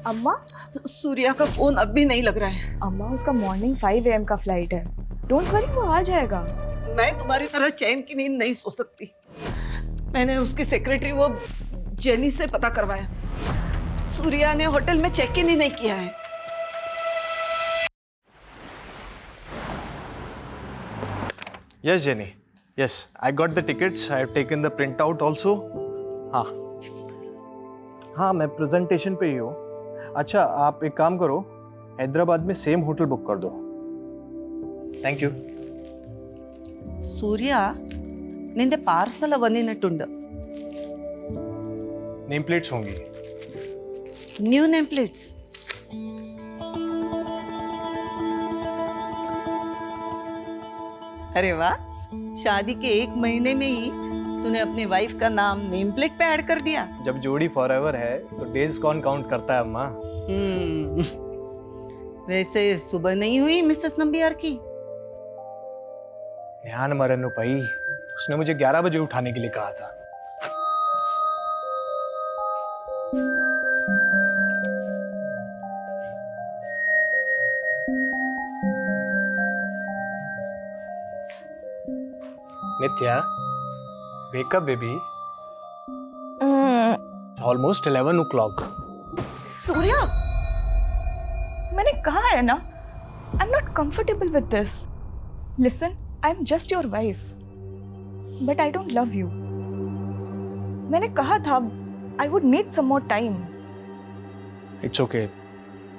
अम्मा सूर्या का फोन अब भी नहीं लग रहा है। अम्मा उसका मॉर्निंग 5 AM का फ्लाइट है। डोंट वरी, वो आ जाएगा। मैं तुम्हारी तरह चैन की नींद नहीं सो सकती। मैंने उसकी सेक्रेटरी वो जेनी से पता करवाया। सूर्या ने होटल में चेक इन ही नहीं किया है। Yes, Jenny. Yes, I got the tickets. I have taken the printout also. हाँ मैं प्रेजेंटेशन पे ही हूँ। अच्छा आप एक काम करो, हैदराबाद में सेम होटल बुक कर दो। Thank you. सूर्या निंदे पार्सल वनिनट्टुंड। नेम प्लेट्स होंगी। New name plates. अरे वाह, शादी के 1 महीने में ही तूने अपनी वाइफ का नाम नेम प्लेट पे ऐड कर दिया। जब जोड़ी फॉरएवर है तो डेज कौन काउंट करता है अम्मा? वैसे सुबह नहीं हुई मिसेस नंबियार की? ध्यान मरनु भाई, उसने मुझे 11 बजे उठाने के लिए कहा था। नित्या, wake up baby. Almost 11 o'clock. Surya, मैंने कहा है ना, I am not comfortable with this. Listen, I am just your wife, but I don't love you. मैंने कहा था I would need some more time. It's okay.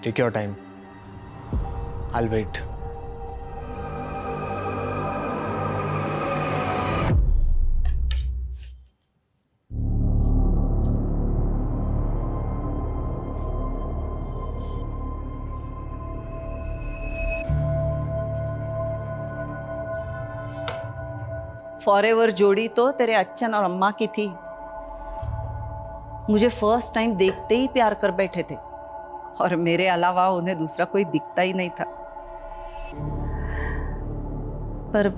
Take your time. I'll wait. Forever जोड़ी तो तेरे अच्छन और अम्मा की थी। मुझे फर्स्ट टाइम देखते ही प्यार कर बैठे थे और मेरे अलावा उन्हें दूसरा कोई दिखता ही नहीं था। पर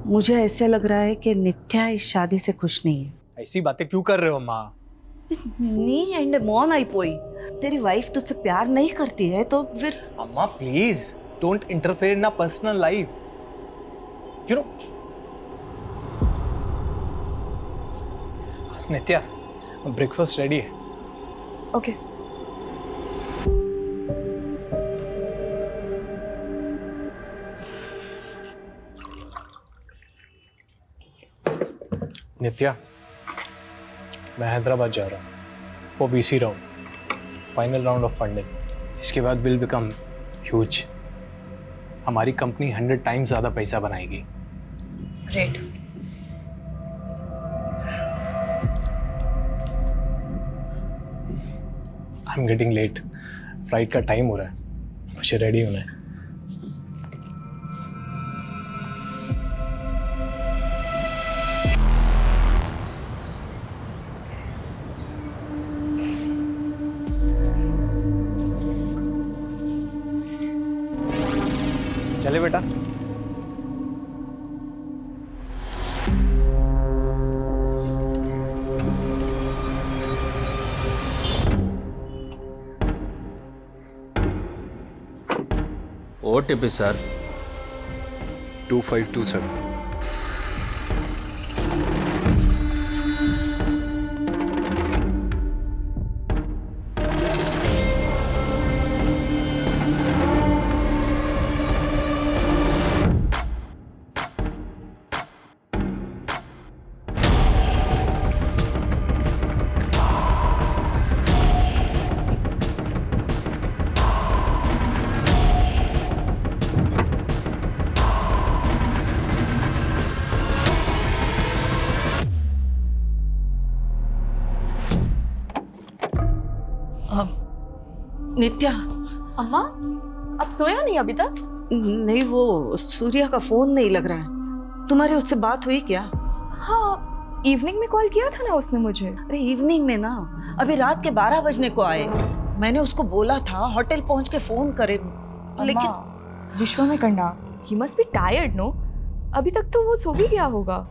मुझे ऐसे लग रहा है कि नित्या इस शादी से खुश नहीं है। ऐसी बातें क्यों कर रहे हो माँ? नी एंड मौन आई पोई। तेरी वाइफ तुझसे प्यार नहीं करती है तो फिर? अम्मा please don't interfere in our personal life. You know Nitya, breakfast ready है। ओके। नित्या, मैं हैदराबाद जा रहा हूँ for VC round, final round of funding. इसके बाद विल बिकम ह्यूज। हमारी कंपनी 100 टाइम्स ज़्यादा पैसा बनाएगी। Great. I am getting late, flight का टाइम हो रहा है, मुझे रेडी होना है। चले बेटा। OTP sir. 2527. नित्या। अम्मा, अब सोया नहीं अभी तक? नहीं, वो सूर्या का फोन नहीं लग रहा है। तुम्हारी उससे बात हुई क्या? हाँ, इवनिंग में कॉल किया था ना उसने मुझे। अरे इवनिंग में ना, अभी रात के 12 बजने को आए। मैंने उसको बोला था होटल पहुंच के फोन करे, लेकिन विश्व में कंडा, he must be tired no. अभी तक तो वो सो भी गया होगा।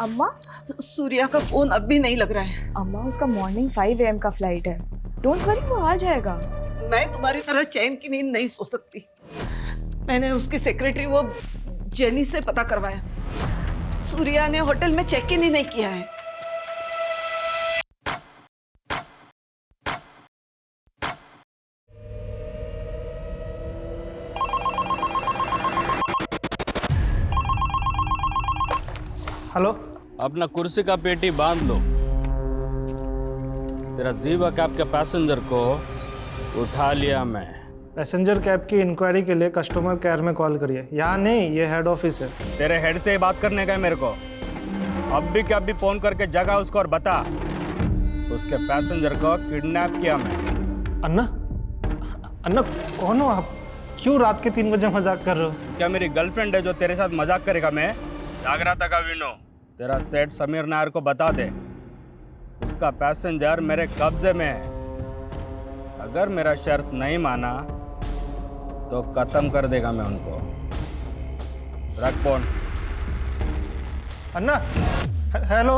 अम्मा सूर्या का फोन अब भी नहीं लग रहा है। अम्मा उसका मॉर्निंग 5 AM का फ्लाइट है। डोंट वरी, वो आ जाएगा। मैं तुम्हारी तरह चैन की नींद नहीं सो सकती। मैंने उसकी सेक्रेटरी वो जेनी से पता करवाया। सूर्या ने होटल में चेक इन ही नहीं किया है। हेलो। अपना कुर्सी का पेटी बांध लो। तेरा जीवा कैब के पैसेंजर को उठा लिया मैं। पैसेंजर कैब की इंक्वायरी के लिए कस्टमर केयर में कॉल करिए। यहाँ नहीं, ये हेड ऑफिस है। तेरे हेड से ही बात करने का है मेरे को। अब भी क्या भी फोन करके जगा उसको और बता उसके पैसेंजर को किडनैप किया मैं। अन्ना, अन्ना कौन हो आप? क्यों रात के 3 बजे मजाक कर रहे हो? क्या मेरी गर्लफ्रेंड है जो तेरे साथ मजाक करेगा? मैं जाग रहा था का विनो। तेरा सेठ समीर नायर को बता दे उसका पैसेंजर मेरे कब्जे में है। अगर मेरा शर्त नहीं माना तो खत्म कर देगा मैं उनको। रख phone. Anna, hello.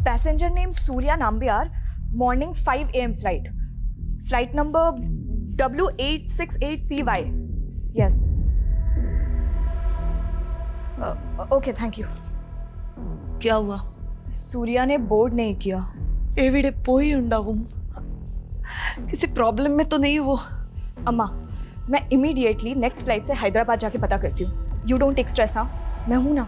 Passenger name Surya Nambiar, morning 5 AM flight, flight number W868PY। Yes, okay, thank you. क्या हुआ? सूर्या ने बोर्ड नहीं किया। एविडे पोई उंडागुम। किसी प्रॉब्लम में तो नहीं वो? अम्मा, मैं इमीडिएटली नेक्स्ट फ्लाइट से हैदराबाद जाके पता करती हूँ। You don't take stress. हाँ, मैं हूँ ना।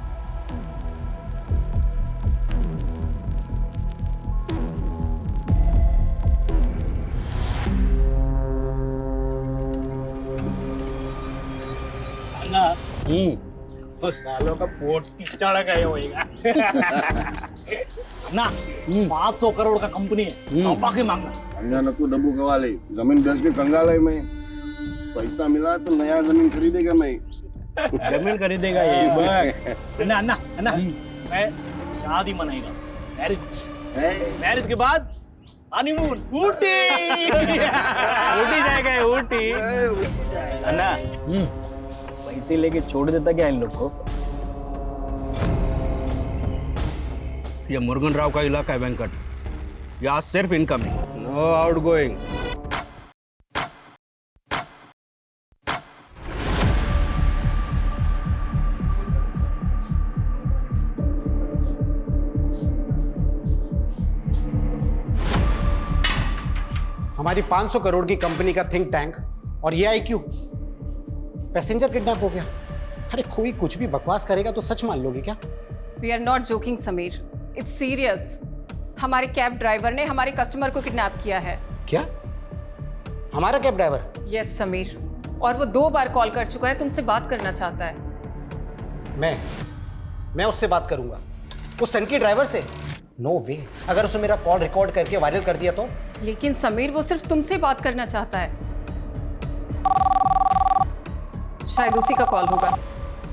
सालों का पोर्ट चढ़ गए होएगा ना। 500 करोड़ का कंपनी है, तो बाकी मांगना। अंजान को डब्बू गवा ले, जमीन बेच के कंगाल है मैं। पैसा मिला तो नया जमीन खरीदेगा मैं। जमीन खरीदेगा ये। अन्ना अन्ना अन्ना, मैं शादी मनाएगा, मैरिज के बाद हनीमून ऊटी। ऊटी जाएगा, ऊटी। अन्ना पैसे लेके छोड़ देता क्या इन लोग को? ये मुरुगन राव का इलाका है वेंकट। यहाँ सिर्फ इनकमिंग, नो आउटगोइंग। हमारी 500 करोड़ की कंपनी का थिंक टैंक और ये IQ, पैसेंजर किडनैप हो गया। अरे कोई कुछ भी बकवास करेगा तो सच मान लोगे क्या? We are not joking Sameer, it's serious. हमारे कैब ड्राइवर ने हमारे कस्टमर को किडनैप किया है। क्या? हमारा कैब ड्राइवर? यस समीर, और वो 2 बार कॉल कर चुका है, तुमसे बात करना चाहता है। मैं उससे बात करूंगा, उस सन की ड्राइवर से? नो वे। अगर उसने मेरा कॉल रिकॉर्ड करके वायरल कर दिया तो? लेकिन समीर वो सिर्फ तुमसे बात करना चाहता है। शायद उसी का कॉल होगा।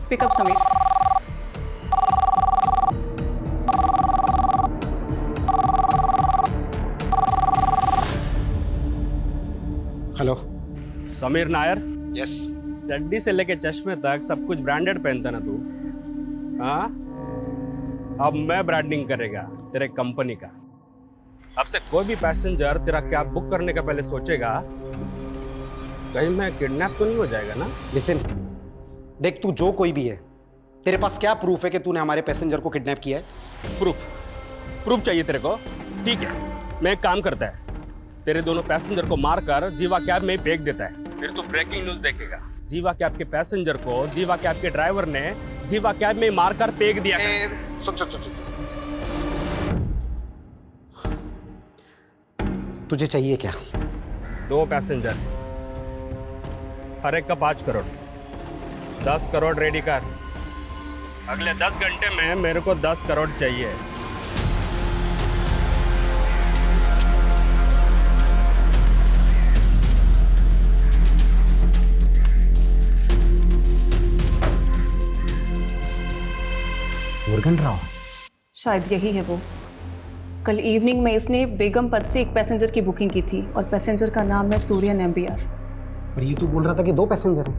Pickup Sameer. Hello Sameer Nair. Yes. चड्डी से लेके चश्मे तक सब कुछ ब्रांडेड पहनता ना तू? हाँ, अब मैं ब्रांडिंग करेगा तेरे कंपनी का। अब से कोई भी पैसेंजर तेरा कैब बुक करने का पहले सोचेगा कहीं मैं किडनैप तो नहीं हो जाएगा ना। लिसन, देख तू जो कोई भी है, तेरे पास क्या प्रूफ है कि तूने हमारे पैसेंजर को किडनैप किया है? प्रूफ चाहिए तेरे को? ठीक है, मैं एक काम करता है, तेरे दोनों पैसेंजर को मारकर जीवा कैब में ही फेंक देता है। फिर तू ब्रेकिंग न्यूज देखेगा। जीवा कैब के पैसेंजर को जीवा कैब के ड्राइवर ने जीवा कैब में मारकर फेंक दिया। सुन। तुझे चाहिए क्या? 2 पैसेंजर, हर एक का 5 करोड़। 10 करोड़ रेडी कर। अगले 10 घंटे में मेरे को 10 करोड़ चाहिए। मुरुगन राव? शायद यही है वो। कल इवनिंग में इसने बेगम पद से एक पैसेंजर की बुकिंग की थी और पैसेंजर का नाम है सूर्या नाम्बियार। पर ये तू बोल रहा था कि 2 पैसेंजर हैं।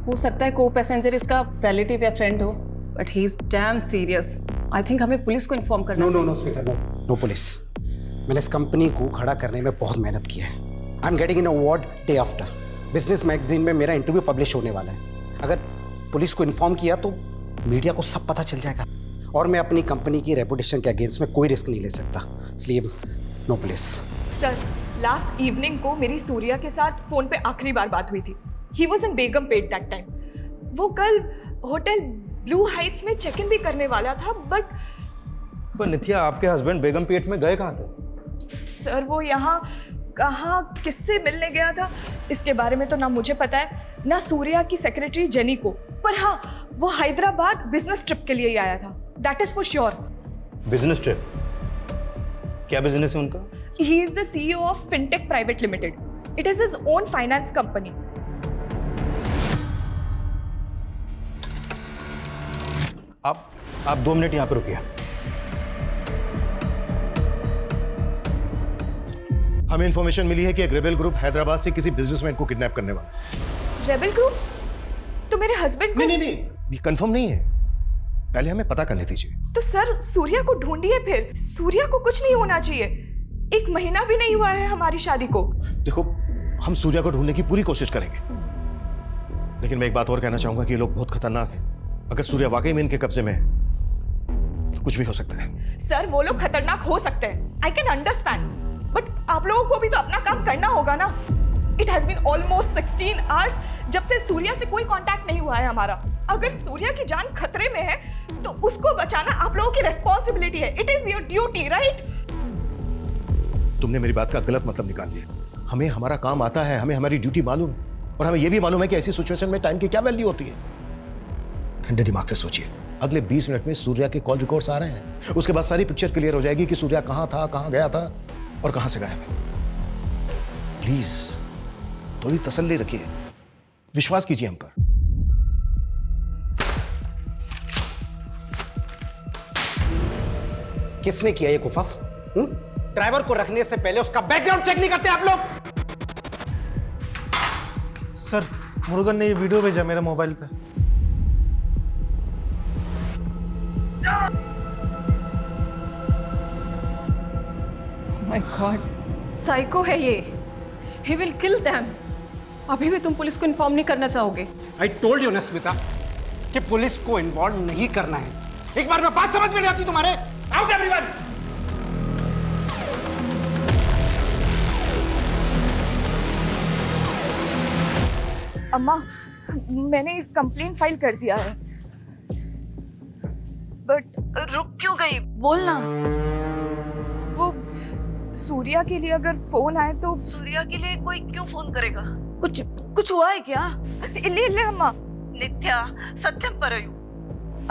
हो सकता है को पैसेंजर इसका रिलेटिव या फ्रेंड हो, but he is damn serious. I think हमें पुलिस को इन्फॉर्म करना चाहिए। No Smita, no police. मैंने इस कंपनी को खड़ा करने में बहुत मेहनत की है। आई am getting an award day after. Business magazine में मेरा इंटरव्यू पब्लिश होने वाला है। अगर पुलिस को इन्फॉर्म किया तो मीडिया को सब पता चल जाएगा, और मैं अपनी कंपनी की रेपुटेशन के अगेंस्ट में कोई रिस्क नहीं ले सकता, इसलिए no police. Sir, last evening को मेरी सूर्या के साथ फोन पे आखिरी बार बात हुई थी। He was in Begumpet that time. वो कल होटल ब्लू हाइट्स में चेक इन भी करने वाला था, बट पर नित्या, आपके हस्बैंड बेगमपेट में गए कहाँ थे? सर वो यहाँ कहाँ किससे मिलने गया था इसके बारे में तो ना मुझे पता है, ना सूर्या की सेक्रेटरी जेनी को। पर हाँ, वो हैदराबाद बिजनेस ट्रिप के लिए ही आया था, that is for sure. Business trip? क्या बिजनेस है उनका? He is the CEO of fintech private limited. It is his own finance company. आप 2 मिनट यहाँ पे रुकिए। हमें इंफॉर्मेशन मिली है कि एक रेबेल ग्रुप हैदराबाद से किसी बिजनेसमैन को किडनैप करने वाला है। Rebel group? तो मेरे हस्बैंड को? नहीं, ये कंफर्म नहीं है, पहले हमें पता करने दीजिए। तो सर सूर्या को ढूंढिए फिर। सूर्या को कुछ नहीं होना चाहिए। 1 महीना भी नहीं हुआ है हमारी शादी को। देखो, हम सूर्या को ढूंढने की पूरी कोशिश करेंगे, लेकिन मैं एक बात और कहना चाहूंगा कि ये लोग बहुत खतरनाक हैं। अगर सूर्या वाकई में इनके कब्जे में है तो कुछ भी हो सकता है। सर वो लोग खतरनाक हो सकते हैं, आई कैन अंडरस्टैंड, बट आप लोगों को भी तो अपना काम करना होगा ना। It has been almost 16 hours जब से सूर्या से कोई कांटेक्ट नहीं हुआ है हमारा। अगर सूर्या की जान खतरे में है तो उसको बचाना आप लोगों की रिस्पॉन्सिबिलिटी है। It is your duty, right? तुमने मेरी बात का गलत मतलब निकाल लिया। हमें हमारा काम आता है, हमें हमारी ड्यूटी मालूम है, और हमें यह भी मालूम है कि ऐसी सिचुएशन में टाइम की क्या वैल्यू होती है। ठंडे दिमाग से सोचिए, अगले 20 मिनट में सूर्या के कॉल रिकॉर्ड्स आ रहे हैं। उसके बाद सारी पिक्चर क्लियर हो जाएगी कि सूर्या कहां था, कहां गया था और कहां से गायब है। प्लीज थोड़ी तसल्ली रखिए, विश्वास कीजिए हम पर। किसने किया ये कुफाफ? ड्राइवर को रखने से पहले उसका बैकग्राउंड चेक नहीं करते आप लोग? सर, मुरुगन ने ये वीडियो भेजा मेरे मोबाइल पे। माय गॉड, साइको है ये। He will kill them. अभी भी तुम पुलिस को इन्फॉर्म नहीं करना चाहोगे? आई टोल्ड यू ना स्मिता कि पुलिस को इन्वॉल्व नहीं करना है। एक बार में बात समझ में नहीं आती तुम्हारे? Out everyone! अम्मा, मैंने कंप्लेंट फाइल कर दिया है, बट रुक क्यों गई? बोलना। वो सूर्या के लिए अगर फोन आए तो। सूर्या के लिए कोई क्यों फोन करेगा? कुछ हुआ है क्या? इल्ले अम्मा, नित्या सत्यम परयू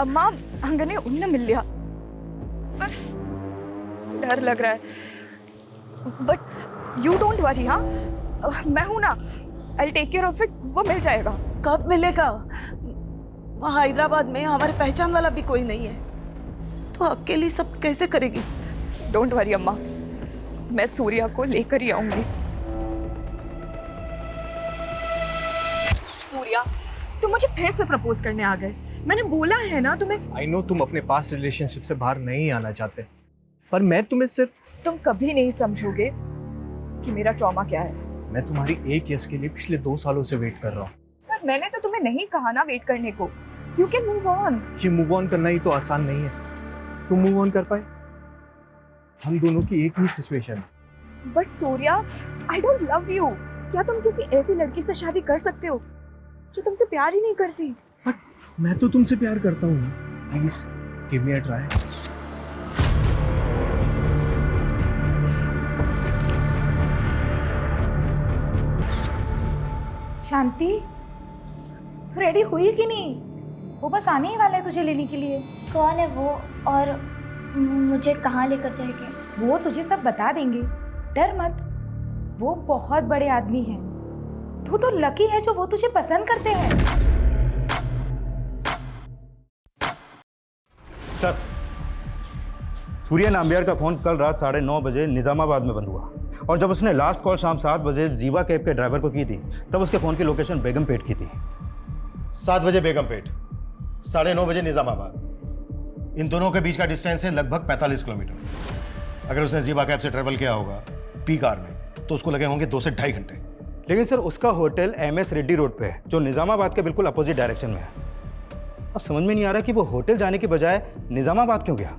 अम्मा अंगने उन्न मिल लिया, बस डर लग रहा है। But you don't worry. हाँ, मैं हूं ना, I take care of it. वो मिल जाएगा। कब मिलेगा? वहाँ हैदराबाद में हमारे पहचान वाला भी कोई नहीं है, तो अकेली सब कैसे करेगी? डोंट वरी अम्मा, मैं सूर्या को लेकर ही आऊंगी। सूर्या, तुम मुझे फिर से प्रपोज करने आ गए। मैंने बोला है ना तुम्हें। आई नो तुम अपने पास्ट रिलेशनशिप से बाहर नहीं आना चाहते, पर मैं तुम्हें सिर्फ। तुम कभी नहीं समझोगे कि मेरा ट्रॉमा क्या है। मैं तुम्हारी एक यस के लिए पिछले 2 सालों से वेट कर रहा हूँ। पर मैंने तो तुम्हें नहीं कहा ना वेट करने को। You can move on. ये मूव ऑन करना ही तो आसान नहीं है। तुम मूव ऑन कर पाए? हम दोनों की एक ही सिचुएशन है। But Surya, I don't love you. क्या तुम किसी ऐसी लड़की से शादी कर सकते हो जो तुमसे प्यार ही नहीं करती? मैं तो तुमसे प्यार करता हूँ। Please give me a try. Shanti, तू रेडी हुई कि नहीं? वो बस आने ही वाला है तुझे लेने के लिए। कौन है वो और मुझे कहाँ लेकर जाएंगे? वो तुझे सब बता देंगे, डर मत। वो बहुत बड़े आदमी हैं। तू तो लकी है जो वो तुझे पसंद करते हैं। सर, सूर्या नाम्बियार का फोन कल रात 9:30 बजे निजामाबाद में बंद हुआ, और जब उसने लास्ट कॉल शाम 7 बजे जीवा कैब के ड्राइवर को की थी, तब उसके फोन की लोकेशन बेगमपेट की थी। 7 बजे बेगमपेट, 9:30 बजे निजामाबाद। इन दोनों के बीच का डिस्टेंस है लगभग 45 किलोमीटर। अगर उसने जीवा कैब से ट्रेवल किया होगा पी कार में तो उसको लगे होंगे 2 से 2.5 घंटे। लेकिन सर उसका होटल MS रेड्डी रोड पे है, जो निजामाबाद के बिल्कुल अपोजिट डायरेक्शन में है। अब समझ में नहीं आ रहा कि वो होटल जाने के बजाय निजामाबाद क्यों गया।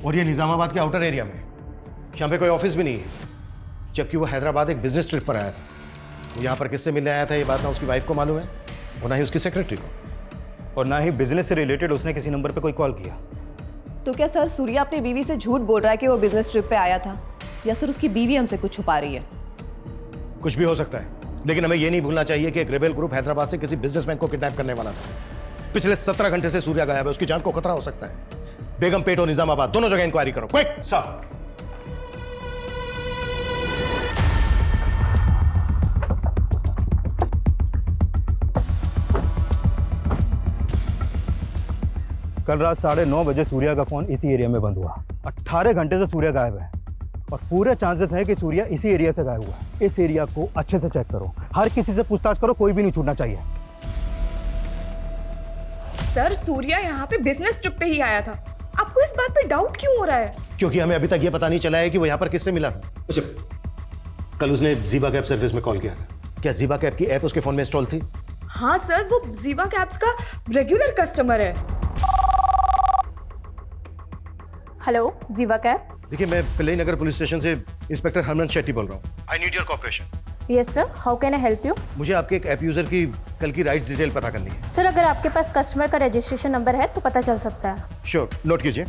और ये निजामाबाद के आउटर एरिया में, यहाँ पे कोई ऑफिस भी नहीं है, जबकि वो हैदराबाद एक बिजनेस ट्रिप पर आया था। वो यहाँ पर किससे मिलने आया था ये बात ना उसकी वाइफ को मालूम है और ना ही उसकी सेक्रेटरी को, और ना ही बिजनेस से रिलेटेड उसने किसी नंबर पे कोई कॉल किया। तो क्या सर सूर्या अपनी बीवी से झूठ बोल रहा है कि वो बिजनेस ट्रिप पे आया था, या सर उसकी बीवी हमसे कुछ छुपा रही है? कुछ भी हो सकता है, लेकिन हमें ये नहीं भूलना चाहिए कि एक रेबेल ग्रुप हैदराबाद से किसी बिजनेसमैन को किडनैप करने वाला था। पिछले 17 घंटे से सूर्या गायब है, उसकी जान को खतरा हो सकता है। बेगमपेट और निजामाबाद दोनों जगह इंक्वायरी करो, क्विक। सर कल रात 9:30 बजे सूर्या का फोन इसी एरिया में बंद हुआ। 18 घंटे से सूर्या गायब है और पूरे चांसेस हैं कि सूर्या इसी एरिया से गायब हुआ है। इस एरिया को अच्छे से चेक करो, हर किसी से पूछताछ करो, कोई भी नहीं छूटना चाहिए। सर सूर्या यहाँ पे बिजनेस ट्रिप पे ही आया था, आपको इस बात पे डाउट क्यों हो रहा है? क्योंकि हमें अभी तक ये पता नहीं चला है कि वो यहाँ पर किससे मिला था। अच्छा, कल उसने जीवा कैब सर्विस में कॉल किया था, क्या जीवा कैब की ऐप उसके फोन में इंस्टॉल थी? हाँ सर, वो जीवा कैब्स का रेगुलर कस्टमर है। हेलो जीवा कैब। देखिए, मैं पिल्लई नगर पुलिस स्टेशन से इंस्पेक्टर हरमन शेट्टी बोल रहा हूँ। I need your cooperation. Yes sir, how can I help you? मुझे आपके एक ऐप यूजर की कल की राइड्स डिटेल पता करनी है। सर अगर आपके पास कस्टमर का रजिस्ट्रेशन नंबर है तो पता चल सकता है। श्योर, नोट कीजिए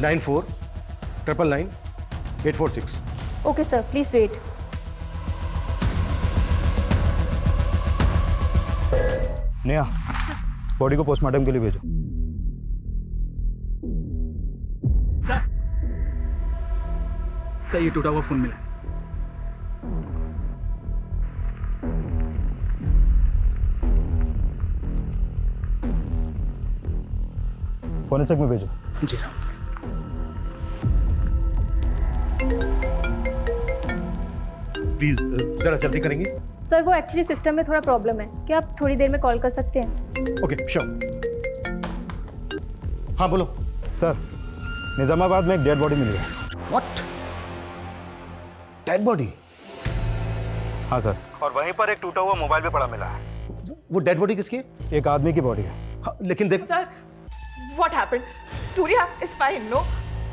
94999846। Okay sir, please wait. Neha, body को पोस्टमार्टम के लिए भेजो। सर ये टूटा हुआ फोन मिला। फोरेंसिक में भेजो। जी सर। प्लीज जरा जल्दी करेंगे। सर वो एक्चुअली सिस्टम में थोड़ा प्रॉब्लम है, क्या आप थोड़ी देर में कॉल कर सकते हैं? Okay sure. हाँ बोलो। सर निजामाबाद में एक डेड बॉडी मिली है। व्हाट? Dead body? हाँ सर, और वहीं पर एक टूटा हुआ मोबाइल भी पड़ा मिला है। वो डेड बॉडी किसकी है? एक आदमी की बॉडी है। हाँ, लेकिन देख sir, what happened? Surya is fine, no?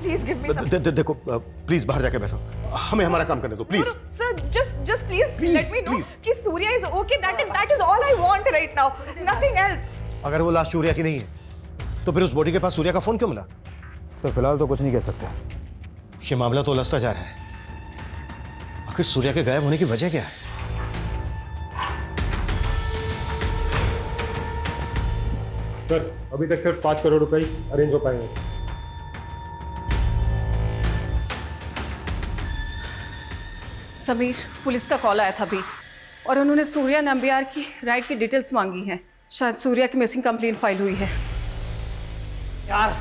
Please give me some. देखो प्लीज बाहर जाके बैठो, हमें हमारा काम करने दो please. Sir just please let me know please. कि Surya is okay. That is all I want right now, nothing else. अगर वो लाश सूर्या की नहीं है तो फिर उस बॉडी के पास सूर्या का फोन क्यों मिला? सर फिलहाल तो कुछ नहीं कह सकते। ये मामला तो उलझता जा रहा है। आखिर सूर्या के गायब होने की वजह क्या है? सर अभी तक सिर्फ 5 करोड़ रुपए अरेंज हो पाए हैं। समीर, पुलिस का कॉल आया था अभी और उन्होंने सूर्या नंबियार की राइड की डिटेल्स मांगी हैं। शायद सूर्या की मिसिंग कंप्लेंट फाइल हुई है यार।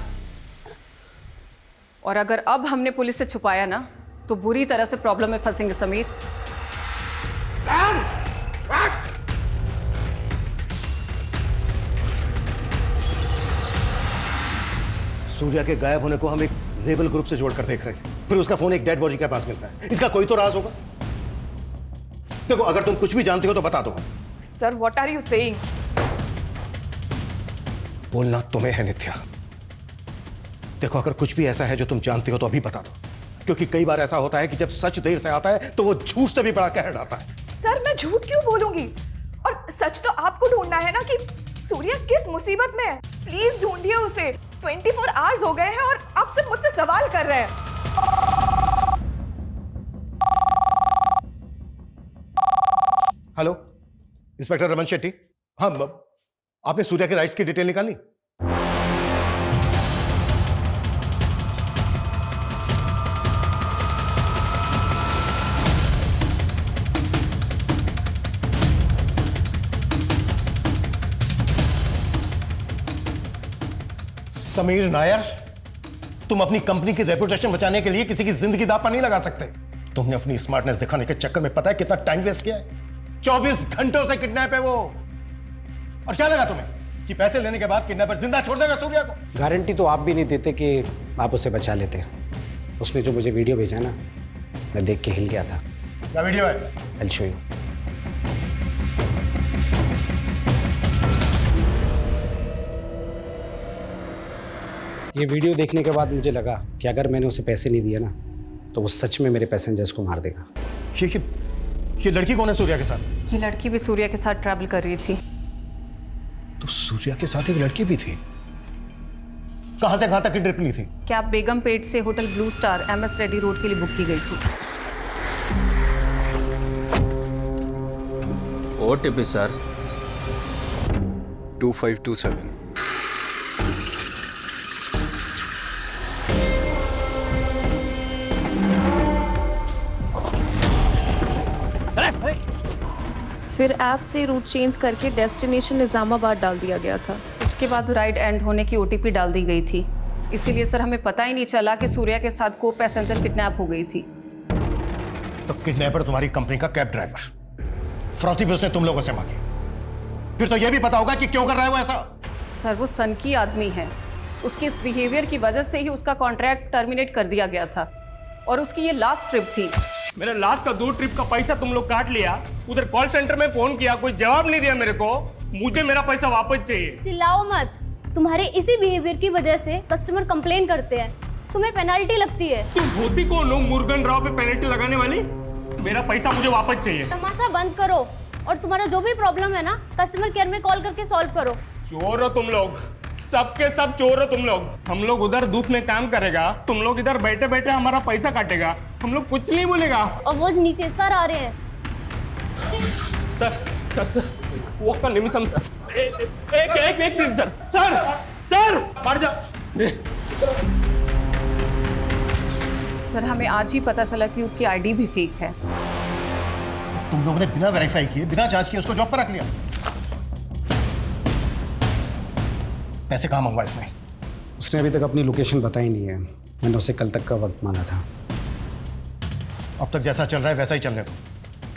और अगर अब हमने पुलिस से छुपाया ना तो बुरी तरह से प्रॉब्लम में फंसेंगे समीर। सूर्या के गायब होने को हम एक रेबल ग्रुप से जोड़कर देख रहे थे, फिर उसका फोन एक डेड बॉडी के पास मिलता है। इसका कोई तो राज होगा। देखो, अगर तुम कुछ भी जानते हो तो बता दो। Sir what are you saying? बोलना तुम्हें है नित्या। देखो, अगर कुछ भी ऐसा है जो तुम जानते हो तो अभी बता दो, क्योंकि कई बार ऐसा होता है कि जब सच देर से आता है तो वो झूठ से भी बड़ा कहर आता है। सर मैं झूठ क्यों बोलूंगी? और सच तो आपको ढूंढना है ना कि सूर्या किस मुसीबत में है। प्लीज ढूंढिए उसे। 24 आवर्स हो गए हैं और आप सिर्फ मुझसे सवाल कर रहे हैं। Hello, inspector Raman Shetty. हाँ, आपने सूर्या के राइट्स की डिटेल निकाली? समीर नायर, तुम अपनी कंपनी की रेपुटेशन बचाने के लिए किसी की जिंदगी दांव पर नहीं लगा सकते। तुमने अपनी स्मार्टनेस दिखाने के चक्कर में पता है कितना टाइम वेस्ट किया है। 24 घंटों से किडनैप है वो। और क्या लगा तुम्हें कि पैसे लेने के बाद किडनैपर जिंदा छोड़ देगा सूर्या को? गारंटी तो आप भी नहीं देते कि आप उसे बचा लेते। उसने जो मुझे वीडियो भेजा ना, मैं देख के हिल गया था। क्या वीडियो है? I'll show you. ये वीडियो देखने के बाद मुझे लगा कि अगर मैंने उसे पैसे नहीं दिए ना, तो वो सच में मेरे पैसेंजर्स को मार देगा। ये लड़की कौन है सूर्या के साथ? ये लड़की भी सूर्या के साथ ट्रैवल कर रही थी। तो सूर्या के साथ एक लड़की भी थी। कहां से कहां तक की ट्रिप ली थी? कैब बेगमपेट से hotel blue star MS Reddy road के लिए बुक की गई थी। OTP sir 2527। फिर ऐप से रूट चेंज करके डेस्टिनेशन निजामाबाद डाल दिया गया था। उसके बाद राइड एंड होने की OTP डाल दी गई थी। इसीलिए सर हमें पता ही नहीं चला कि सूर्या के साथ को पैसेंजर किडनैप हो गई थी। तो किडनैपर तुम्हारी कंपनी का कैब ड्राइवर, फ्रौती भी उसने तुम लोगों से मांगी। फिर तो यह भी पता होगा कि क्यों कर रहा है वो ऐसा। सर वो सनकी आदमी है। उसके इस बिहेवियर की वजह से ही उसका कॉन्ट्रैक्ट टर्मिनेट कर दिया गया था और उसकी ये लास्ट ट्रिप थी। मेरे लास्ट का 2 ट्रिप का पैसा तुम लोग काट लिया। उधर कॉल सेंटर में फोन किया, कोई जवाब नहीं दिया मेरे को। मुझे मेरा पैसा वापस चाहिए। चिल्लाओ मत, तुम्हारे इसी बिहेवियर की वजह से कस्टमर कंप्लेन करते हैं, तुम्हें पेनल्टी लगती है। तुम होती कौन हो मुर्गन राव पे पेनल्टी लगाने वाली? मेरा पैसा मुझे वापस चाहिए। तमाशा बंद करो और तुम्हारा जो भी प्रॉब्लम है ना, कस्टमर केयर में कॉल करके सॉल्व करो। चोर हो तुम लोग, सबके सब चोर हो तुम लोग। हम लोग उधर धूप में काम करेगा, तुम लोग इधर बैठे बैठे हमारा पैसा काटेगा। हम लोग कुछ नहीं बोलेगा। और वो नीचे सर आ रहे हैं। सर सर सर वो का निमिषम सर। एक मिनट सर। सर सर बढ़ जा। सर हमें आज ही पता चला कि उसकी ID भी फेक है। तुम लोगों ने बिना वेरीफाई किए, बिना जांच किए उसको जॉब पर रख लिया। पैसे कहाँ मंगवाए इसने? उसने अभी तक अपनी लोकेशन बताई नहीं है। मैंने उसे कल तक का वक्त मांगा था। अब तक जैसा चल रहा है वैसा ही चलने दो।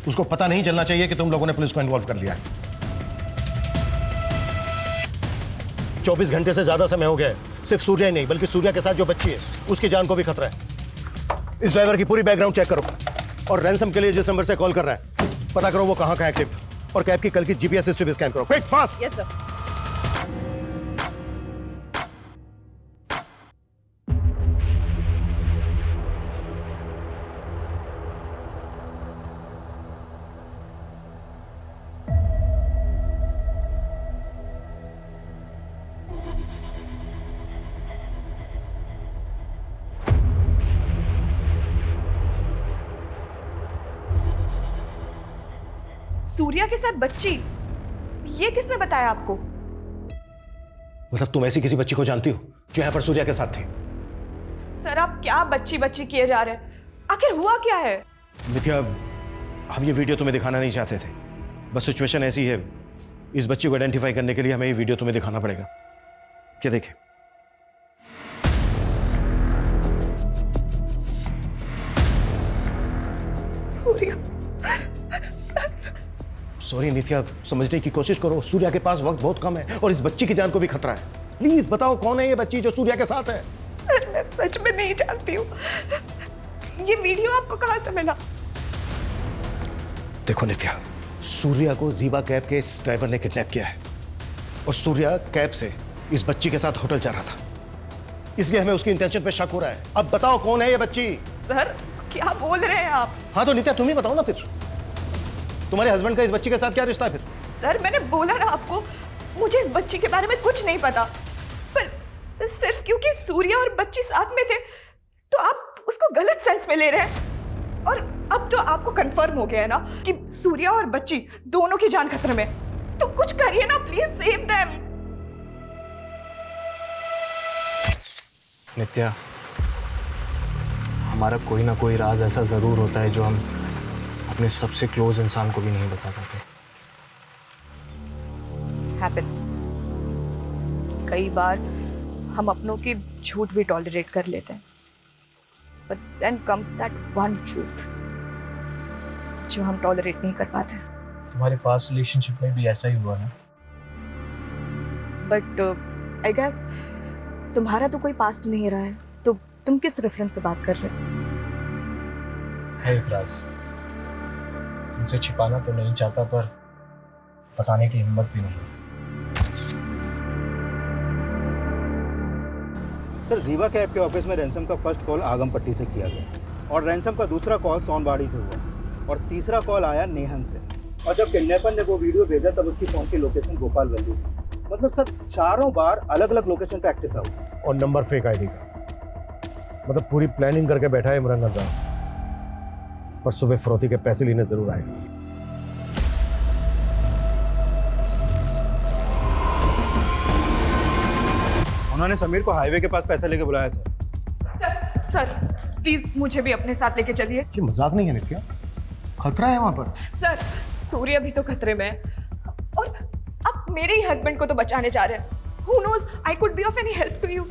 उसको पता नहीं चलना चाहिए कि तुम लोगों ने पुलिस को इन्वॉल्व कर लिया है। 24 घंटे से ज्यादा समय हो गया है। सिर्फ सूर्या ही नहीं बल्कि सूर्या के साथ जो बच्ची है उसकी जान को भी खतरा है। इस ड्राइवर की पूरी बैकग्राउंड चेक करो और रैंसम के लिए जिस नंबर से कॉल कर रहा है पता करो वो कहाँ का एक्टिव था, और कैब की कल की GPS हिस्ट्री भी स्कैन करो। Quick fast. Yes sir. Surya के साथ बच्ची, ये किसने बताया आपको? मतलब तुम ऐसी किसी बच्ची को जानती हो जो यहाँ पर सूर्या के साथ थी? सर आप क्या बच्ची बच्ची किए जा रहे हैं? आखिर हुआ क्या है? नित्या, हम ये वीडियो तुम्हें दिखाना नहीं चाहते थे, बस सिचुएशन ऐसी है। इस बच्ची को आइडेंटिफाई करने के लिए हमें ये वीडियो तुम्हें दिखाना पड़ेगा। क्या देखे? सॉरी नित्या, समझने की कोशिश करो। सूर्या के पास वक्त बहुत कम है और इस बच्ची की जान को भी खतरा है। प्लीज बताओ कौन है ये बच्ची जो सूर्या के साथ है? सर मैं सच में नहीं जानती हूँ। ये वीडियो आपको कहाँ से मिला? देखो नित्या, सूर्या को जीवा कैब के इस ड्राइवर ने किडनैप किया है और सूर्या कैब से इस बच्ची के साथ होटल जा रहा था, इसलिए हमें उसकी इंटेंशन पे शक हो रहा है। अब बताओ कौन है ये बच्ची? सर क्या बोल रहे हैं आप? हाँ तो नित्या तुम ही बताओ ना, फिर तुम्हारे हस्बैंड का इस बच्ची के साथ क्या रिश्ता है फिर? सर मैंने बोला ना आपको, मुझे इस बच्ची के बारे में कुछ नहीं पता, पर सिर्फ क्योंकि सूर्या और बच्ची साथ में थे तो आप उसको गलत सेंस में ले रहे हैं। और अब तो आपको कंफर्म हो गया है ना कि सूर्या और बच्ची दोनों की जान खतरे में, तो कुछ करिए ना प्लीज, सेव देम। नित्या, हमारा कोई ना कोई राज ऐसा जरूर होता है जो हम अपने सबसे क्लोज इंसान को भी नहीं बता पाते। हैपेंस। कई बार हम अपनों की झूठ भी टॉलरेट कर लेते हैं, but then comes that one truth जो हम टॉलरेट नहीं कर पाते। तुम्हारे पास रिलेशनशिप में भी ऐसा ही हुआ ना? बट आई गेस तुम्हारा तो कोई पास्ट नहीं रहा है, तो तुम किस रेफरेंस से बात कर रहे हो? है एक राज, तुमसे छिपाना तो नहीं चाहता पर बताने की हिम्मत भी नहीं। सर जीवा कैब के ऑफिस में रैंसम का फर्स्ट कॉल आगम पट्टी से किया गया और रैंसम का दूसरा कॉल सोनबाड़ी से हुआ और तीसरा कॉल आया नेहन से। और जब किडनैपर ने वो वीडियो भेजा तब उसकी फोन की लोकेशन गोपाल वैली थी। मतलब सर चारों बार अलग अलग लोकेशन पे एक्टिव था वो। और नंबर फेक आईडी का, मतलब पूरी प्लानिंग करके बैठा है इमरान खान। पर सुबह फरोती के पैसे लेने जरूर आएगा। उन्होंने समीर को हाईवे के पास पैसे लेके बुलाया सर। सर प्लीज मुझे भी अपने साथ लेके चलिए। ये मजाक नहीं है नित्या, खतरा है वहां पर। सर सूर्य भी तो खतरे में है और आप मेरे ही हस्बैंड को तो बचाने जा रहे हैं। Who knows, I could be of any help to you.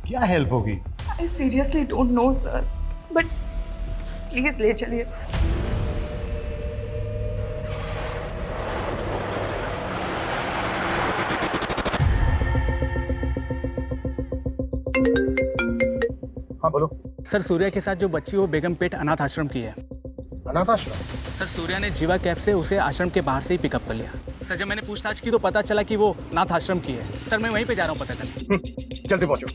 क्या हेल्प होगी? I seriously don't know, sir. But please ले चलिए। हाँ बोलो। सर सूर्या के साथ जो बच्ची वो बेगमपेट अनाथ आश्रम की है। अनाथ आश्रम? सर सूर्या ने जीवा कैब से उसे आश्रम के बाहर से ही पिकअप कर लिया। सर जब मैंने पूछताछ की तो पता चला कि वो अनाथ आश्रम की है। सर मैं वहीं पे जा रहा हूँ पता करने। जल्दी पहुंचो।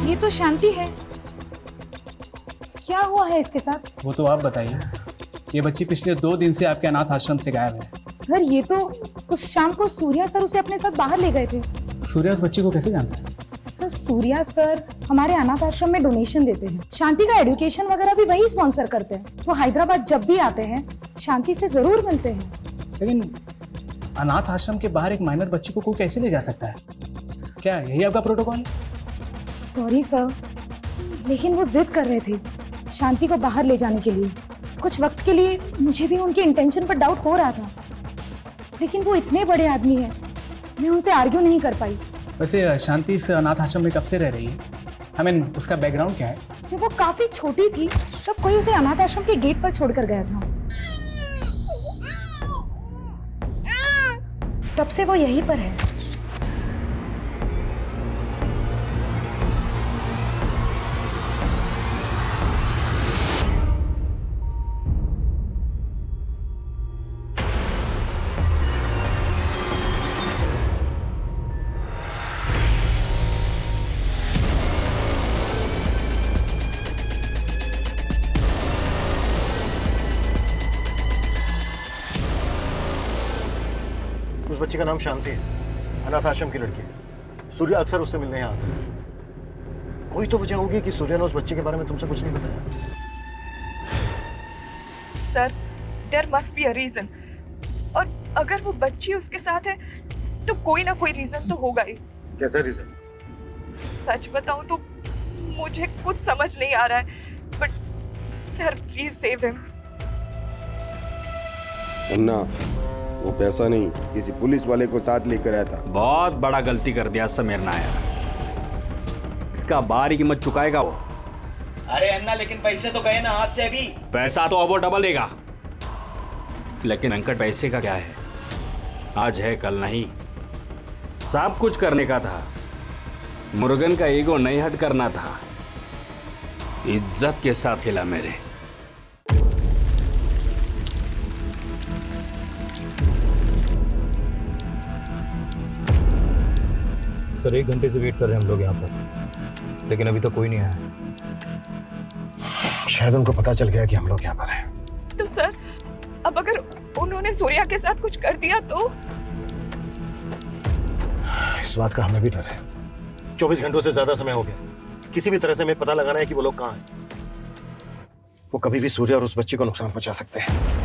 ये तो शांति है, क्या हुआ है इसके साथ? वो तो आप बताइए। ये बच्ची पिछले 2 दिन से आपके अनाथ आश्रम से गायब है। सर ये तो उस शाम को सूर्या सर उसे अपने साथ बाहर ले गए थे। सूर्या उस बच्ची को कैसे जानता है? सर सूर्या सर हमारे अनाथ आश्रम में डोनेशन देते हैं। शांति का एजुकेशन वगैरह भी वही स्पॉन्सर करते हैं। वो हैदराबाद जब भी आते हैं शांति से जरूर मिलते हैं। लेकिन अनाथ आश्रम के बाहर एक माइनर बच्ची को कोई कैसे ले जा सकता है? क्या यही आपका प्रोटोकॉल है? सॉरी सर, लेकिन वो जिद कर रहे थे शांति को बाहर ले जाने के लिए। कुछ वक्त के लिए मुझे भी उनके इंटेंशन पर डाउट हो रहा था, लेकिन वो इतने बड़े आदमी हैं, मैं उनसे आर्ग्यू नहीं कर पाई। वैसे शांति इस अनाथ आश्रम में कब से रह रही है? उसका बैकग्राउंड क्या है? जब वो काफी छोटी थी तब कोई उसे अनाथ आश्रम के गेट पर छोड़कर गया था। तब से वो यहीं पर है। उस बच्ची का नाम शांति है, अनाथ आश्रम की लड़की है। सूर्य अक्सर उससे मिलने यहाँ आता है। कोई तो वजह होगी कि सूर्य ने उस बच्ची के बारे में तुमसे कुछ नहीं बताया। Sir there must be a reason, और अगर वो बच्ची उसके साथ है तो कोई ना कोई रीजन तो होगा ही। कैसा रीजन? सच बताऊं तो मुझे कुछ समझ नहीं आ रहा है, but sir please save him. अन्ना, वो पैसा नहीं किसी पुलिस वाले को साथ लेकर आया था। बहुत बड़ा गलती कर दिया समीर नायर। इसका बारी कीमत चुकाएगा वो। अरे अन्ना लेकिन पैसे तो गए ना हाथ से अभी। पैसा तो अब वो डबल देगा, लेकिन अंकट पैसे का क्या है? आज है कल नहीं। सब कुछ करने का था, मुर्गन का ईगो नहीं हट करना था। इज्जत के साथ हिला मेरे। सर 1 घंटे से वेट कर रहे हैं हम लोग यहाँ पर, लेकिन अभी तक कोई नहीं आया। शायद उनको पता चल गया कि हम लोग यहाँ पर हैं। तो सर अब अगर उन्होंने सूर्या के साथ कुछ कर दिया तो? इस बात का हमें भी डर है। 24 घंटों से ज्यादा समय हो गया। किसी भी तरह से हमें पता लगाना है कि वो लोग कहाँ हैं। वो कभी भी सूर्य और उस बच्ची को नुकसान पहुंचा सकते हैं।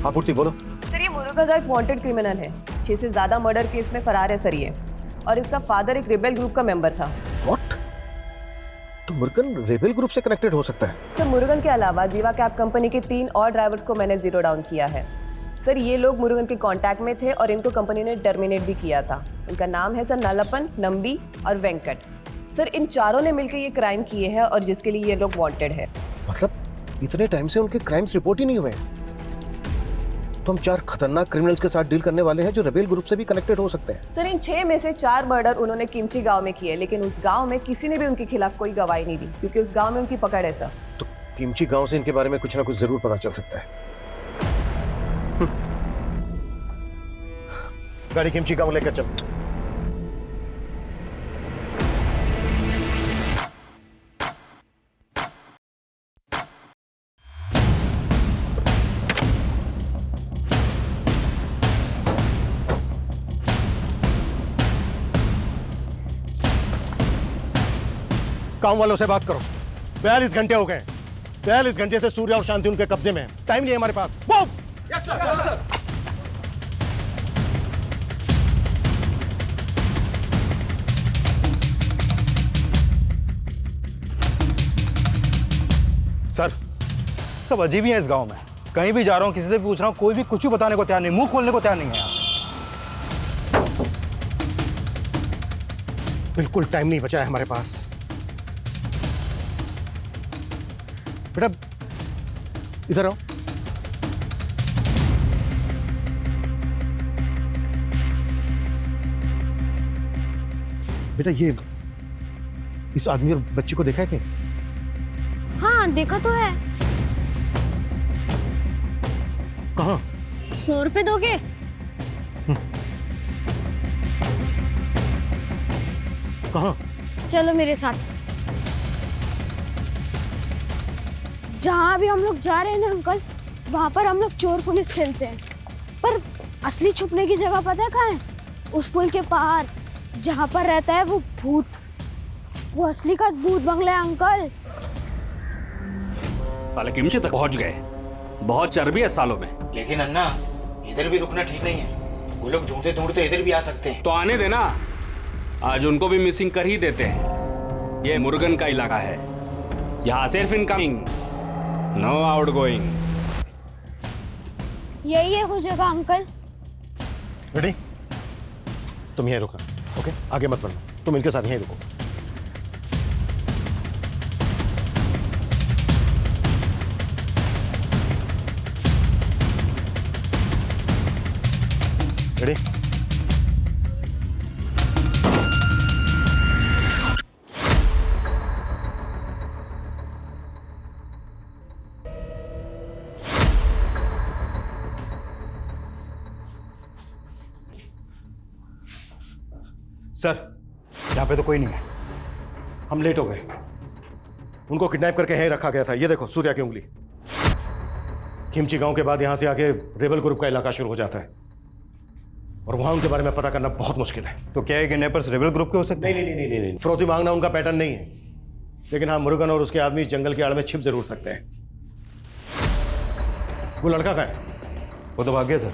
हाँ पूर्ति बोलो। सर ये मुरुगन एक वांटेड क्रिमिनल है। 6 से ज्यादा मर्डर केस में फरार है सर ये, और इसका फादर एक रिबेल ग्रुप का मेंबर था। व्हाट? तो मुरुगन रेबेल ग्रुप से कनेक्टेड हो सकता है? सर मुरुगन के अलावा जीवा कैब कंपनी के 3 और ड्राइवर्स को मैंने जीरो डाउन किया है। सर ये लोग मुरुगन के कांटेक्ट में थे और इनको कंपनी ने टर्मिनेट भी किया था। उनका नाम है सर नलपन, नंबी और वेंकट। सर इन चारों ने मिलकर ये क्राइम किए हैं और जिसके लिए ये लोग वांटेड है। मतलब इतने टाइम से उनके क्राइम्स रिपोर्ट ही नहीं हुए, तो हम 4 खतरनाक क्रिमिनल्स के साथ डील करने वाले हैं जो रेबेल ग्रुप से भी कनेक्टेड हो सकते हैं। सर इन 6 में से 4 मर्डर उन्होंने किमची गांव में किए, लेकिन उस गांव में किसी ने भी उनके खिलाफ कोई गवाही नहीं दी क्योंकि उस गांव में उनकी पकड़ है सर। तो किमची गांव से इनके बारे में कुछ ना कुछ जरूर पता चल सकता है। गाड़ी किमची गांव लेकर चल। गांव वालों से बात करो। 42 घंटे हो गए। 42 घंटे से सूर्या और शांति उनके कब्जे में है। टाइम नहीं है हमारे पास। मूव। Yes sir. सर सब अजीब ही है इस गांव में। कहीं भी जा रहा हूं, किसी से भी पूछ रहा हूं, कोई भी कुछ भी बताने को तैयार नहीं, मुंह खोलने को तैयार नहीं है। बिल्कुल टाइम नहीं बचा है हमारे पास। बेटा इधर आओ। बेटा ये इस आदमी और बच्ची को देखा है क्या? हाँ देखा तो है। कहाँ? 100 रुपए दोगे? कहाँ? चलो मेरे साथ। जहाँ भी हम लोग जा रहे हैं ना अंकल, वहाँ पर हम लोग चोर पुलिस खेलते हैं। पर असली छुपने की जगह पता है कहाँ है? उस पुल के पार जहाँ पर रहता है वो भूत। वो असली का भूत बंगला है अंकल। साले किमची तक पहुंच गए। बहुत चर्बी है सालों में। लेकिन अन्ना इधर भी रुकना ठीक नहीं है। वो लोग ढूंढते ढूंढते इधर भी आ सकते हैं। तो आने देना, आज उनको भी मिसिंग कर ही देते हैं। ये मुरुगन का इलाका है, यहाँ सिर्फ इनकमिंग, नो आउटगोइंग। यही है वो जगह अंकल। रेडी? तुम यहीं रुको, ओके? आगे मत बढ़ना, तुम इनके साथ यहीं रुको। रेडी? सर यहाँ पे तो कोई नहीं है। हम लेट हो गए। उनको किडनैप करके यहीं रखा गया था। ये देखो सूर्या की उंगली। किमची गांव के बाद यहां से आगे रेबल ग्रुप का इलाका शुरू हो जाता है और वहां उनके बारे में पता करना बहुत मुश्किल है। तो क्या है किडनैपर्स रेबल ग्रुप के हो सकते हैं? नहीं। फिरौती मांगना उनका पैटर्न नहीं है, लेकिन हाँ मुरुगन और उसके आदमी जंगल की आड़ में छिप जरूर सकते हैं। वो लड़का कहाँ है? वो तो भाग गया सर।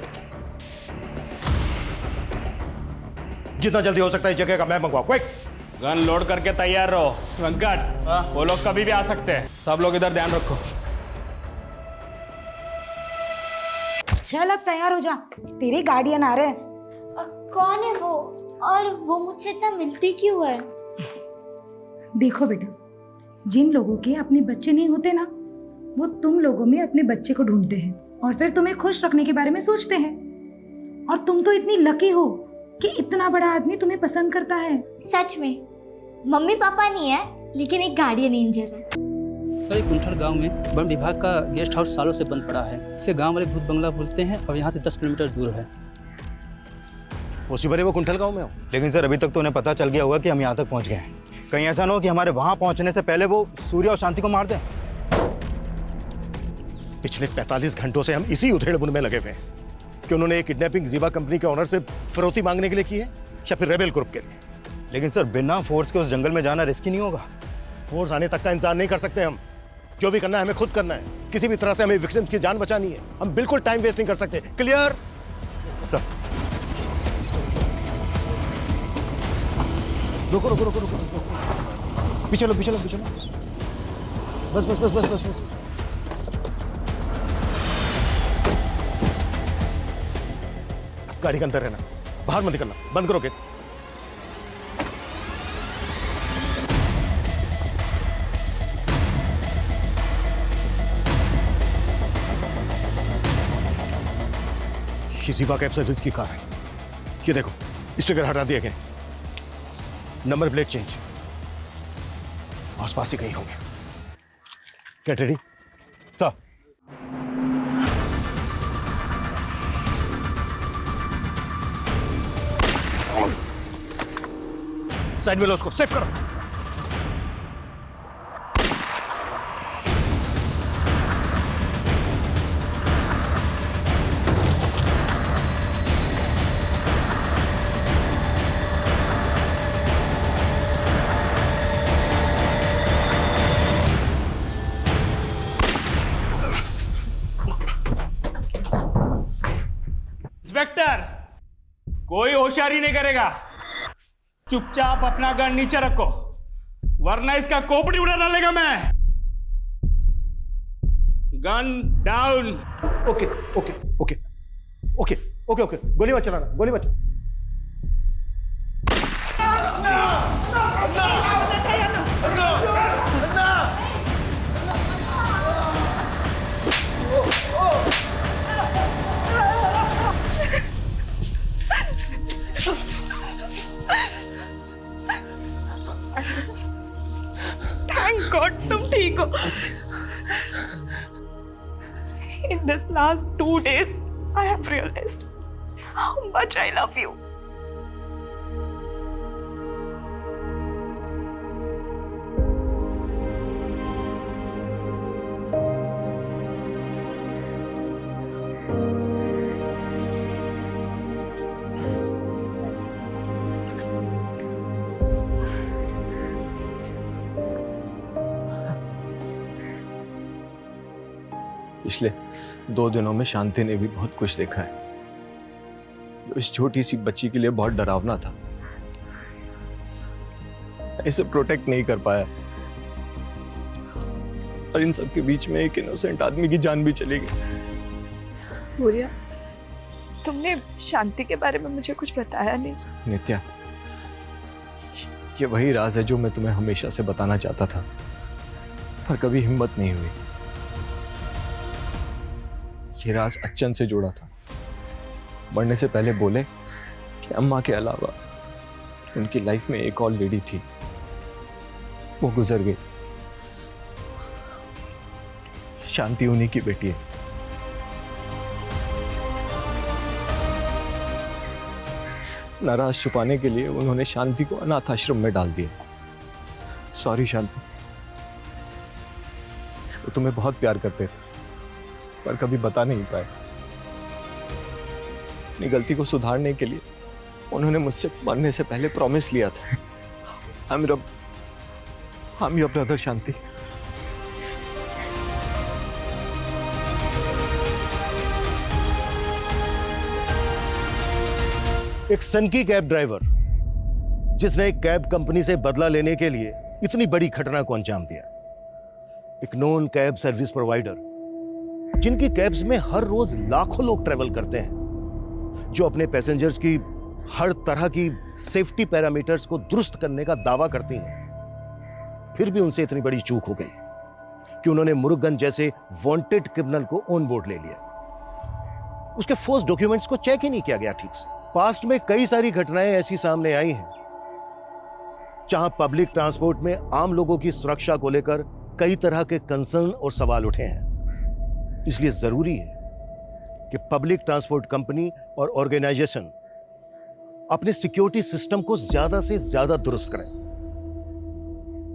जितना जल्दी हो सकता है जगह का मैप मंगवाओ, क्विक। गन लोड करके तैयार रहो। वेंकट, वो लोग कभी भी आ सकते हैं। सब लोग इधर ध्यान रखो। चल अब तैयार हो जा, तेरे गार्डियन आ रहे हैं। कौन है वो और वो मुझसे इतना मिलती क्यों है? देखो बेटा, जिन लोगों के अपने बच्चे नहीं होते ना, वो तुम लोगों में अपने बच्चे को ढूंढते हैं और फिर तुम्हें खुश रखने के बारे में सोचते हैं। और तुम तो इतनी लकी हो कि इतना बड़ा आदमी तुम्हें पसंद करता है। सच में मम्मी पापा नहीं है, लेकिन एक गार्डियन एंजल है। सर कुंठल गांव में वन विभाग का गेस्ट हाउस सालों से बंद पड़ा है। इसे गांव वाले भूत बंगला बोलते हैं और यहाँ से 10 किलोमीटर दूर है। पॉसिबल है वो कुंठल गांव में हो? लेकिन सर अभी तक तो उन्हें पता चल गया होगा कि हम यहाँ तक पहुँच गए हैं। कहीं ऐसा ना हो कि हमारे वहाँ पहुँचने से पहले वो सूर्या और शांति को मार दें। पिछले 45 घंटों से हम इसी उधेड़-बुन में लगे हुए हैं कि उन्होंने एक किडनैपिंग जीवा कंपनी के ओनर से फिरौती मांगने के लिए की है या फिर रेबेल ग्रुप के लिए। लेकिन सर बिना फोर्स के उस जंगल में जाना रिस्की नहीं होगा? फोर्स आने तक का इंतजार नहीं कर सकते हम। जो भी करना है हमें खुद करना है। किसी भी तरह से हमें विक्टिम्स की जान बचानी है। हम बिल्कुल टाइम वेस्ट नहीं कर सकते। क्लियर? सर रुको रुको रुको रुको रुको। पीछे लो पीछे लो पीछे लो। बस बस बस बस बस बस। गाड़ी के अंदर रहना, बाहर मत निकलना, बंद करो गेट। ये जीवा कैब सर्विस की कार है। ये देखो, स्टिकर हटा दिए गए, नंबर प्लेट चेंज, आसपास ही कहीं होंगे। Get ready sir. साइड में लो उसको, सेफ करो। इंस्पेक्टर, कोई होशियारी नहीं करेगा। चुपचाप अपना गन नीचे रखो, वरना इसका खोपड़ी उड़ा डालेगा मैं। Gun down. Okay okay okay okay okay okay, गोली मत चलाना, गोली मत। Thank God तुम ठीक हो। In this last 2 days, I have realized how much I love you. पिछले 2 दिनों में शांति ने भी बहुत कुछ देखा है जो इस छोटी सी बच्ची के लिए बहुत डरावना था। इसे प्रोटेक्ट नहीं कर पाया और इन सब के बीच में एक इनोसेंट आदमी की जान भी चली गई। सूर्या, तुमने शांति के बारे में मुझे कुछ बताया नहीं। नित्या, ये वही राज है जो मैं तुम्हें हमेशा से बताना चाहता था, पर कभी हिम्मत नहीं हुई। ये राज अच्छन से जुड़ा था। मरने से पहले बोले कि अम्मा के अलावा उनकी लाइफ में एक और लेडी थी, वो गुजर गई। शांति उन्हीं की बेटी है। नाराज छुपाने के लिए उन्होंने शांति को अनाथ आश्रम में डाल दिया। सॉरी शांति, वो तुम्हें बहुत प्यार करते थे पर कभी बता नहीं पाए। अपनी गलती को सुधारने के लिए उन्होंने मुझसे मरने से पहले प्रॉमिस लिया था। I'm your brother शांति। एक सनकी कैब ड्राइवर जिसने एक कैब कंपनी से बदला लेने के लिए इतनी बड़ी घटना को अंजाम दिया। एक नॉन कैब सर्विस प्रोवाइडर जिनकी कैब्स में हर रोज लाखों लोग ट्रेवल करते हैं, जो अपने पैसेंजर्स की हर तरह की सेफ्टी पैरामीटर्स को दुरुस्त करने का दावा करती हैं, फिर भी उनसे इतनी बड़ी चूक हो गई कि उन्होंने मुरुगन जैसे वांटेड क्रिमिनल को ऑन बोर्ड ले लिया। उसके फोर्स डॉक्यूमेंट्स को चेक ही नहीं किया गया ठीक से। पास्ट में कई सारी घटनाएं ऐसी सामने आई हैं जहां पब्लिक ट्रांसपोर्ट में आम लोगों की सुरक्षा को लेकर कई तरह के कंसर्न और सवाल उठे हैं। इसलिए जरूरी है कि पब्लिक ट्रांसपोर्ट कंपनी और ऑर्गेनाइजेशन अपने सिक्योरिटी सिस्टम को ज्यादा से ज्यादा दुरुस्त करें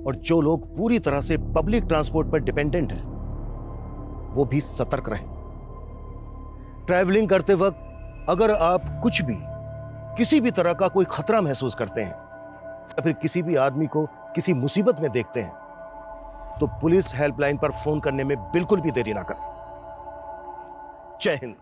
और जो लोग पूरी तरह से पब्लिक ट्रांसपोर्ट पर डिपेंडेंट हैं वो भी सतर्क रहें। ट्रैवलिंग करते वक्त अगर आप कुछ भी किसी भी तरह का कोई खतरा महसूस करते हैं या फिर किसी भी आदमी को किसी मुसीबत में देखते हैं तो पुलिस हेल्पलाइन पर फोन करने में बिल्कुल भी देरी ना करें। जय हिंद।